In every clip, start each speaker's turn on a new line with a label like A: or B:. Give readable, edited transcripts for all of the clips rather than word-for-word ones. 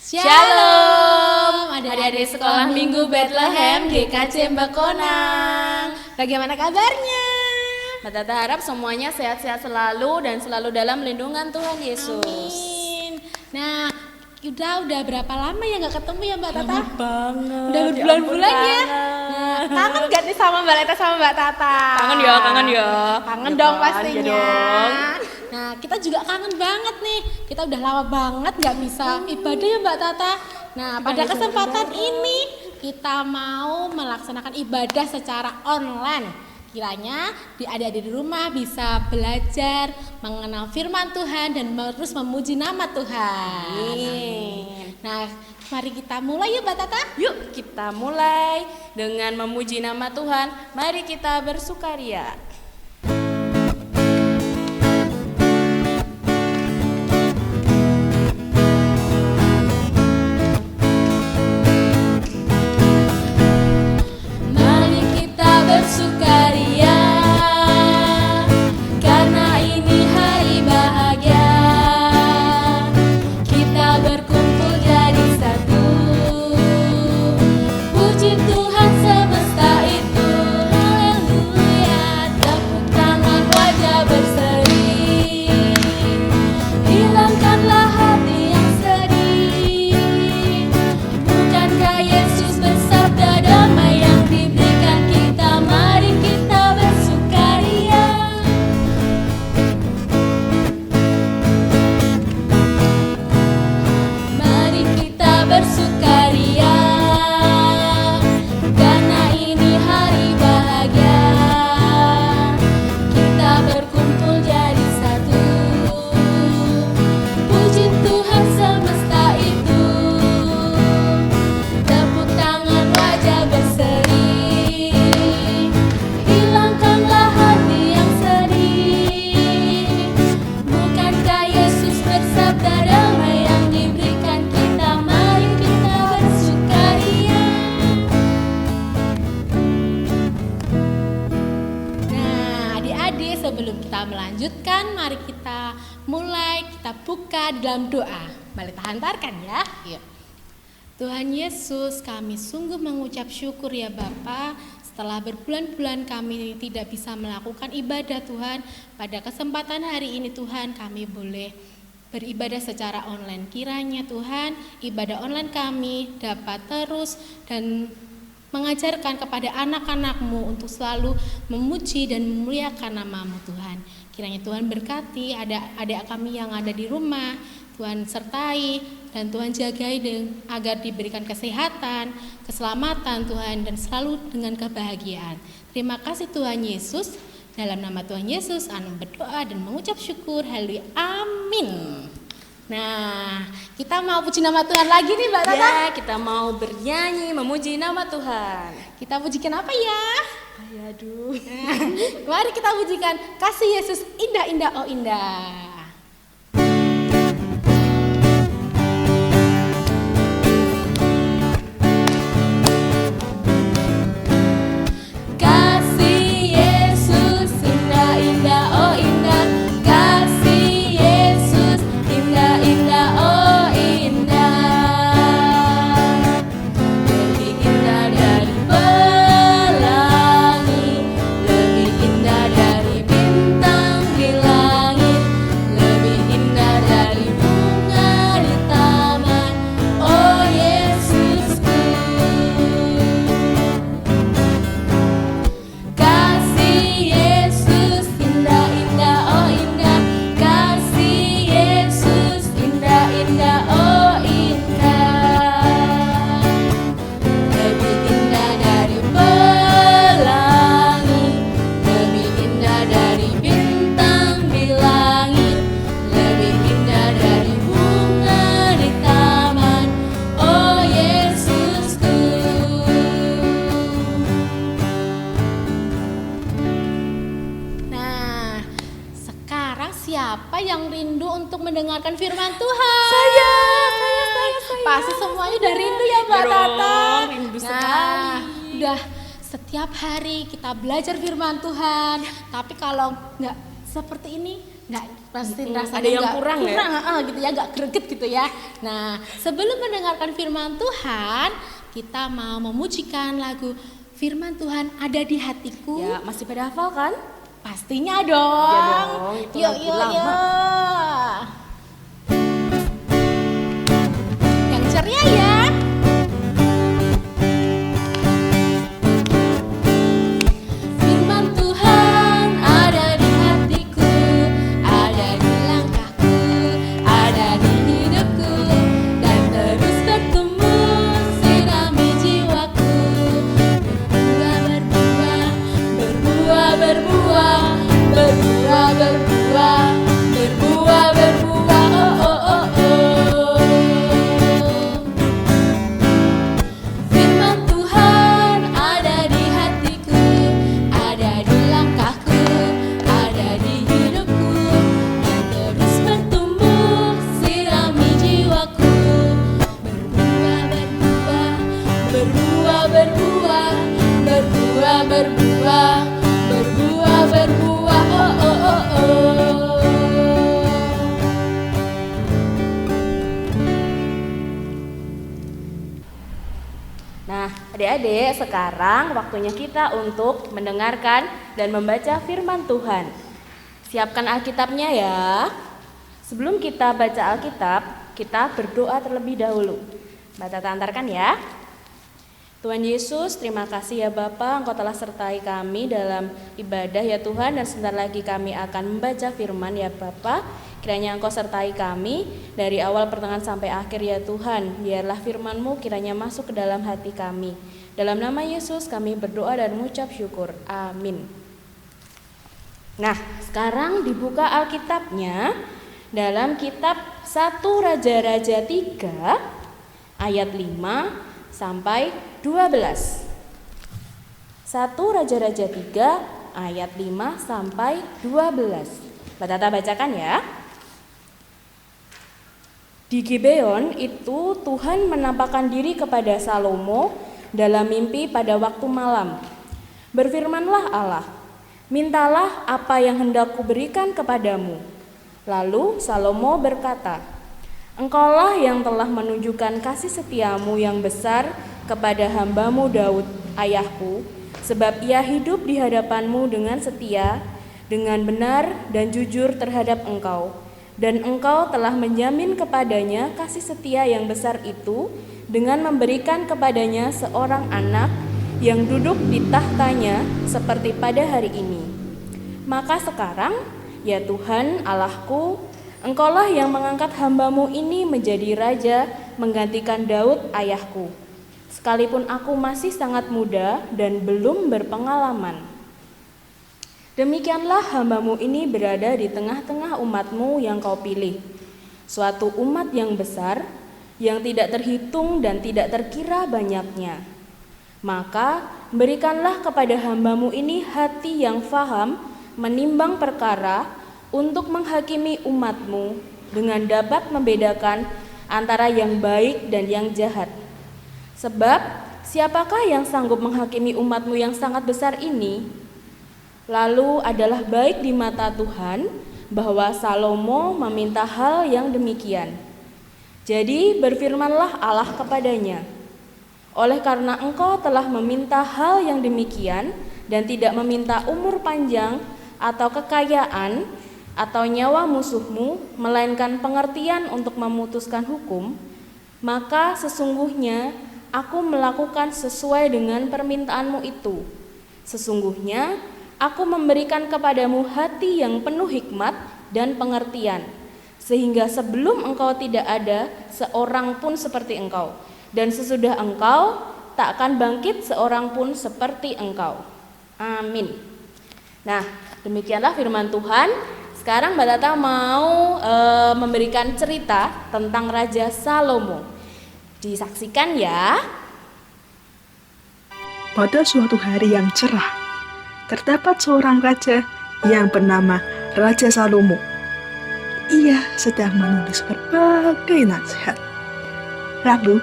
A: Shalom, adik-adik sekolah minggu Bethlehem GKJ Bekonang. Bagaimana kabarnya? Mbak Tata harap semuanya sehat-sehat selalu dan selalu dalam lindungan Tuhan Yesus.
B: Amin. Nah, udah berapa lama ya nggak ketemu ya Mbak Tata?
A: Lama banget.
B: Udah berbulan-bulan ya. Nah, kangen gak nih sama Mbak Leta sama Mbak Tata?
A: Kangen ya.
B: Kangen
A: Ya
B: dong
A: kan,
B: pastinya.
A: ya dong.
B: Nah, kita juga kangen banget nih. Kita udah lama banget nggak bisa ibadah ya Mbak Tata. Nah, pada kesempatan ini kita mau melaksanakan ibadah secara online. Kiranya adik-adik di rumah bisa belajar mengenal firman Tuhan dan terus memuji nama Tuhan.
A: Amin.
B: Nah, mari kita mulai ya Mbak Tata.
A: Yuk kita mulai dengan memuji nama Tuhan. Mari kita bersukaria. Mari kita bersukaria, karena ini hari bahagia. Kita berkumpul jadi satu, puji Tuhan semesta itu. Haleluya, tepuk tangan wajah berseri, hilangkanlah hati yang sedih. Bukankah Yesus bersabda damai yang diberikan kita? Mari kita bersukaria. Mari kita bersukaria, karena ini hari bahagia. Kita berkumpul jadi satu, puji Tuhan semesta itu. Tepuk tangan wajah berseri, hilangkanlah hati yang sedih. Bukankah Yesus bersabda damai yang diberikan kita? Mari kita bersukaria.
B: Nah, adik-adik sebelum kita melanjutkan, mari kita buka dalam doa. Mari kita hantarkan ya. Yuk. Tuhan Yesus, kami sungguh mengucap syukur ya Bapa. Setelah berbulan-bulan kami tidak bisa melakukan ibadah Tuhan, pada kesempatan hari ini Tuhan kami boleh beribadah secara online. Kiranya Tuhan ibadah online kami dapat terus dan mengajarkan kepada anak-anak-Mu untuk selalu memuji dan memuliakan nama-Mu Tuhan. Kiranya Tuhan berkati adik-adik kami yang ada di rumah, Tuhan sertai dan Tuhan jagai agar diberikan kesehatan, keselamatan Tuhan dan selalu dengan kebahagiaan. Terima kasih Tuhan Yesus. Dalam nama Tuhan Yesus, Anu berdoa dan mengucap syukur. Haleluya. Amin. Nah, kita mau puji nama Tuhan lagi nih Mbak Tata.
A: Ya, kita mau bernyanyi memuji nama Tuhan.
B: Kita pujikan apa ya?
A: Aduh.
B: Mari kita pujikan kasih Yesus indah-indah oh indah.
A: Kasih Yesus indah-indah oh indah. Kasih Yesus indah-indah oh indah. Lebih indah dari pelangi, lebih indah dari bintang di langit, lebih indah dari bunga di taman. Oh Yesusku. Kasih Yesus indah-indah oh indah. Kasih Yesus indah-indah oh indah. Lebih indah dari pelangi, lebih indah dari bintang di langit, lebih indah dari bunga di taman. Oh Yesusku.
B: Nah, sekarang siapa yang rindu untuk mendengarkan firman Tuhan?
A: Saya.
B: Pasti semuanya udah rindu ya Mbak
A: Ya dong,
B: Tata.
A: rindu
B: Nah,
A: sekali.
B: udah setiap hari kita belajar firman Tuhan. Tapi kalau nggak seperti ini, nggak pasti rasanya
A: ada yang
B: nggak
A: kurang ya?
B: gitu ya, nggak greget gitu ya. Nah, sebelum mendengarkan firman Tuhan, kita mau memujikan lagu Firman Tuhan Ada di Hatiku.
A: Ya, masih pada hafal kan?
B: Pastinya dong.
A: Ya dong, itu lagu lama.
B: Yang ceria ya. Firman Tuhan ada di hatiku, ada di langkahku, ada di hidupku, dan terus bertumbuh sirami jiwaku. Berbuah, berbuah, berbuah, berbuah, berbuah, berbuah, berbuah, oh, oh, oh, oh. Firman Tuhan ada di hatiku, ada di langkahku, ada di hidupku, dan terus bertumbuh sirami jiwaku. Berbuah, berbuah, berbuah, berbuah, berbuah, berbuah, berbuah, berbuah, oh, oh, oh, oh.
A: Nah, adik-adik, sekarang waktunya kita untuk mendengarkan dan membaca firman Tuhan. Siapkan Alkitabnya ya. Sebelum kita baca Alkitab, kita berdoa terlebih dahulu. Mbak Tata antarkan ya. Tuhan Yesus, terima kasih ya Bapa, Engkau telah sertai kami dalam ibadah ya Tuhan, dan sebentar lagi kami akan membaca firman ya Bapa. Kiranya Engkau sertai kami dari awal pertengahan sampai akhir ya Tuhan. Biarlah firman-Mu kiranya masuk ke dalam hati kami. Dalam nama Yesus kami berdoa dan mengucap syukur. Amin. Nah, sekarang dibuka Alkitabnya dalam kitab 1 Raja-Raja 3 ayat 5 sampai 12. 1 Raja-Raja 3 ayat 5 sampai 12. Mbak Tata bacakan ya. Di Gibeon itu Tuhan menampakkan diri kepada Salomo dalam mimpi pada waktu malam. Berfirmanlah Allah, mintalah apa yang hendak kuberikan kepadamu. Lalu Salomo berkata, Engkaulah yang telah menunjukkan kasih setiamu yang besar kepada hambamu Daud, ayahku, sebab ia hidup di hadapanmu dengan setia, dengan benar dan jujur terhadap engkau. Dan engkau telah menjamin kepadanya kasih setia yang besar itu dengan memberikan kepadanya seorang anak yang duduk di tahtanya seperti pada hari ini. Maka sekarang, ya Tuhan Allahku, Engkaulah yang mengangkat hambamu ini menjadi raja menggantikan Daud ayahku, sekalipun aku masih sangat muda dan belum berpengalaman. Demikianlah hambamu ini berada di tengah-tengah umatmu yang kau pilih, suatu umat yang besar, yang tidak terhitung dan tidak terkira banyaknya. Maka berikanlah kepada hambamu ini hati yang faham menimbang perkara untuk menghakimi umatmu dengan dapat membedakan antara yang baik dan yang jahat. Sebab siapakah yang sanggup menghakimi umatmu yang sangat besar ini? Lalu adalah baik di mata Tuhan bahwa Salomo meminta hal yang demikian. Jadi berfirmanlah Allah kepadanya, oleh karena engkau telah meminta hal yang demikian dan tidak meminta umur panjang atau kekayaan atau nyawa musuhmu, melainkan pengertian untuk memutuskan hukum, maka sesungguhnya aku melakukan sesuai dengan permintaanmu itu. Sesungguhnya aku memberikan kepadamu hati yang penuh hikmat dan pengertian, sehingga sebelum engkau tidak ada seorang pun seperti engkau, dan sesudah engkau tak akan bangkit seorang pun seperti engkau. Amin. Nah, demikianlah firman Tuhan. Sekarang Mbak Tata mau memberikan cerita tentang Raja Salomo. Disaksikan ya.
C: Pada suatu hari yang cerah, terdapat seorang raja yang bernama Raja Salomo. Ia sedang menulis berbagai nasihat. Lalu,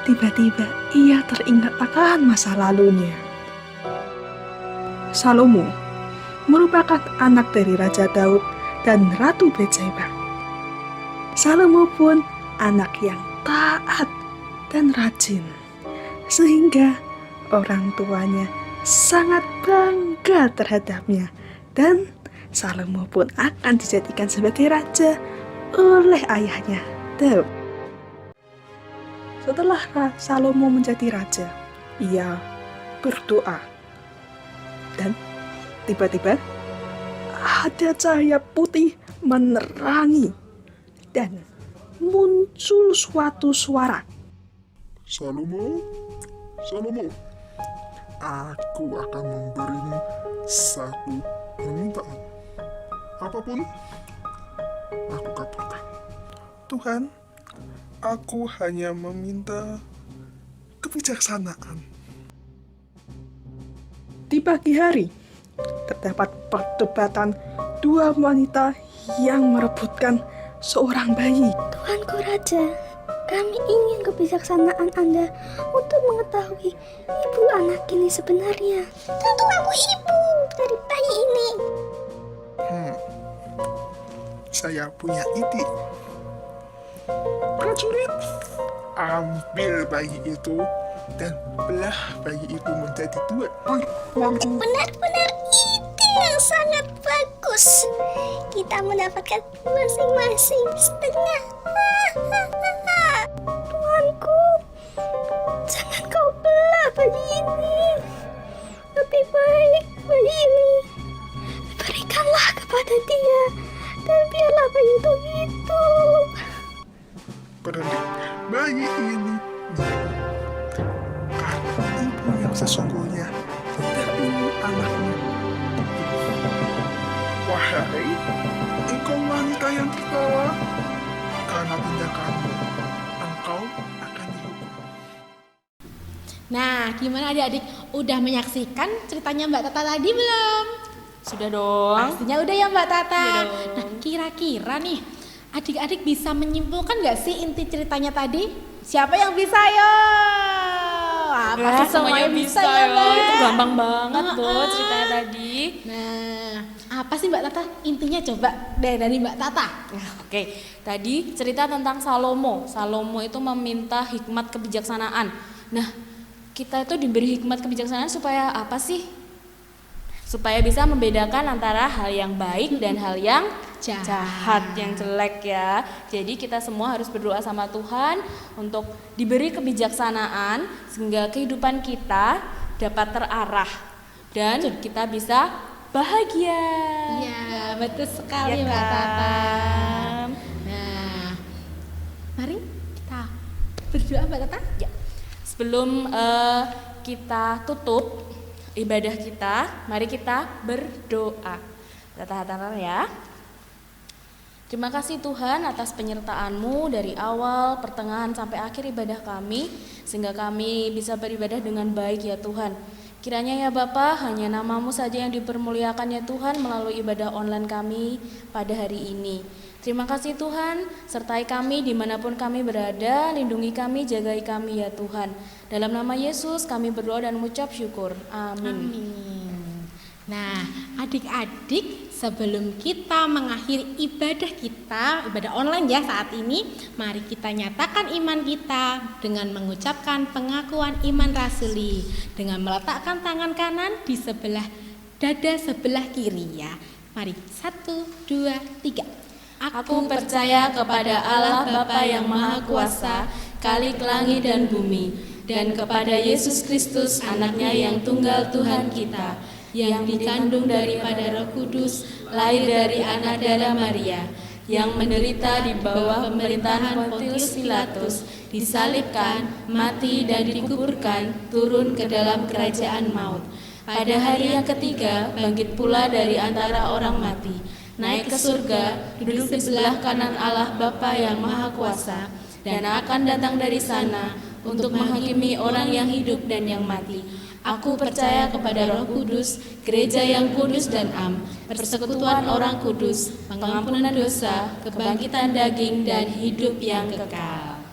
C: tiba-tiba ia teringat akan masa lalunya. Salomo merupakan anak dari Raja Daud dan Ratu Betseba. Salomo pun anak yang taat dan rajin, sehingga orang tuanya sangat bangga terhadapnya, dan Salomo pun akan dijadikan sebagai raja oleh ayahnya Daud. Setelah Salomo menjadi raja, ia berdoa, dan tiba-tiba ada cahaya putih menerangi dan muncul suatu suara.
D: Salomo, Salomo, aku akan memberimu satu permintaan. Apapun, aku kabulkan.
C: Tuhan, aku hanya meminta kebijaksanaan. Di pagi hari, terdapat perdebatan dua wanita yang merebutkan seorang bayi.
E: Tuanku Raja, kami ingin kebijaksanaan Anda untuk mengetahui ibu anak ini sebenarnya. Tentu aku ibu dari bayi ini.
D: Saya punya ide. Prajurit, ambil bayi itu dan belah bayi itu menjadi dua. Tuanku.
E: Benar-benar ide yang sangat bagus. Kita mendapatkan masing-masing setengah. Tuanku, jangan kau belah bayi ini. Lebih baik bayi ini berikanlah kepada dia, dan biarlah bayi itu hidup.
D: Berarti bayi ini karena ibu yang sesungguhnya tidak ingin anaknya. Wahai engkau wanita yang tertawa, karena tindakanmu engkau akan dihukum.
B: Nah, gimana adik-adik? Udah menyaksikan ceritanya Mbak Tata tadi belum?
A: Sudah dong.
B: Pastinya udah ya Mbak Tata.
A: Iya dong.
B: Nah, kira-kira nih adik-adik bisa menyimpulkan gak sih inti ceritanya tadi? Siapa yang bisa yo?
A: Pasti semuanya bisa ya,
B: Mbak?
A: itu gampang banget tuh ceritanya tadi.
B: Nah, apa sih Mbak Tata? Intinya coba dari Mbak Tata.
A: Oke, tadi cerita tentang Salomo. Salomo itu meminta hikmat kebijaksanaan. Nah, kita itu diberi hikmat kebijaksanaan supaya apa sih? Supaya bisa membedakan antara hal yang baik dan hal yang jahat, yang jelek ya. Jadi kita semua harus berdoa sama Tuhan untuk diberi kebijaksanaan sehingga kehidupan kita dapat terarah dan kita bisa bahagia.
B: Iya, betul sekali
A: Ya
B: Mbak Tata.
A: kan?
B: Nah, mari kita berdoa Mbak Tata.
A: Ya. Sebelum kita tutup ibadah kita, mari kita berdoa. Kita tahan ya. Terima kasih Tuhan atas penyertaan-Mu dari awal, pertengahan sampai akhir ibadah kami, sehingga kami bisa beribadah dengan baik ya Tuhan. Kiranya ya Bapa, hanya nama-Mu saja yang dipermuliakan ya Tuhan melalui ibadah online kami pada hari ini. Terima kasih Tuhan, sertai kami dimanapun kami berada, lindungi kami, jagai kami ya Tuhan. Dalam nama Yesus kami berdoa dan mengucap syukur. Amin.
B: Amin. Nah, adik-adik, sebelum kita mengakhiri ibadah kita, ibadah online ya saat ini, mari kita nyatakan iman kita dengan mengucapkan pengakuan iman rasuli, dengan meletakkan tangan kanan di sebelah dada sebelah kiri ya. Mari, 1, 2, 3.
A: Aku percaya kepada Allah Bapa yang Maha Kuasa, Khalik langit dan bumi, dan kepada Yesus Kristus anaknya yang tunggal Tuhan kita, yang dikandung daripada Roh Kudus, lahir dari anak darah Maria, yang menderita di bawah pemerintahan Pontius Pilatus, disalibkan, mati dan dikuburkan, turun ke dalam kerajaan maut. Pada hari yang ketiga, bangkit pula dari antara orang mati, naik ke surga, duduk di sebelah kanan Allah Bapa yang Maha Kuasa, dan akan datang dari sana untuk menghakimi orang yang hidup dan yang mati. Aku percaya kepada Roh Kudus, gereja yang kudus dan am, persekutuan orang kudus, pengampunan dosa, kebangkitan daging dan hidup yang kekal.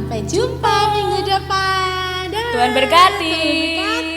B: Sampai jumpa minggu depan. Dah.
A: Tuhan berkati.
B: Tuhan berkati.